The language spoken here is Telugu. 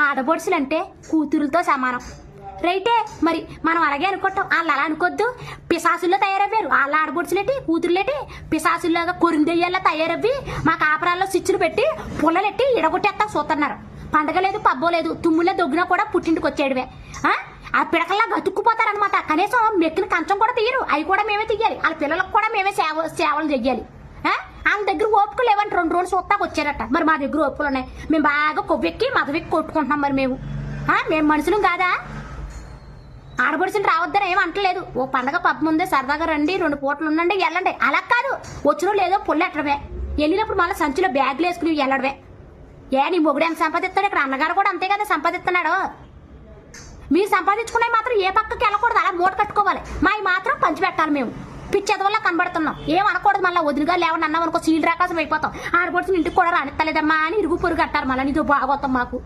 ఆడపడుచులు అంటే కూతురులతో సమానం రైటే. మరి మనం అలాగే అనుకుంటాం, వాళ్ళు అలా అనుకోద్దు. పిశాసుల్లో తయారయ్యారు వాళ్ళ ఆడపడుచులేటి కూతురులేటి, పిశాసుల్లాగా కొరిందెయ్యాలా తయారవ్వి మా కాపురాల్లో స్విచ్లు పెట్టి పుల్లలెట్టి ఇడగొట్టేస్తా చూస్తున్నారు. పండగ లేదు పబ్బో లేదు, తుమ్ములే దొగ్గినా కూడా పుట్టింటికి వచ్చేయడమే. ఆ పిడకల్లా గతుక్కుపోతారనమాట. కనీసం మెక్కిన కంచం కూడా తీయరు, అవి కూడా మేమే తీయాలి. వాళ్ళ పిల్లలకు కూడా మేమే సేవలు చెయ్యాలి. వాళ్ళ దగ్గర ఓపికలు లేవంటే 2 రోజులు చూస్తాకు వచ్చారట. మరి మా దగ్గర ఓపికలు ఉన్నాయి, మేము బాగా కొవ్వెక్కి మగవెక్కి కొట్టుకుంటున్నాం. మరి మేము మనుషులం కాదా? ఆడపడుచులు రావద్దని ఏం అంటలేదు. ఓ పండగ పబ్బ ముందే సరదాగా రండి, 2 పూటలు ఉండండి, వెళ్ళండి. అలా కాదు, వచ్చినో లేదో పొల్లెట్టడమే. వెళ్ళినప్పుడు మళ్ళీ సంచిలో బ్యాగులు వేసుకుని వెళ్ళడమే. నీ మొగుడు ఎంత సంపాదిస్తాడు? ఇక్కడ అన్నగారు కూడా అంతే కదా సంపాదిస్తున్నాడు. మీరు సంపాదించుకునే మాత్రం ఏ పక్కకి వెళ్ళకూడదు, అలా మూట కట్టుకోవాలి. మావి మాత్రం పంచిపెట్టాలి. మేము పిచ్చెదవల్ల కనబడుతున్నాం, ఏం అనకూడదు. మళ్ళీ వదిలిగా లేవని అన్నాం అనుకో సీల్ రాకాసం అయిపోతాం. ఆడపడుచుని ఇంటికి కూడా రానిత్తలేదమ్మా అని ఇరుగు పొరుగు అంటారు. మళ్ళీ నీతో బాగోతాం మాకు.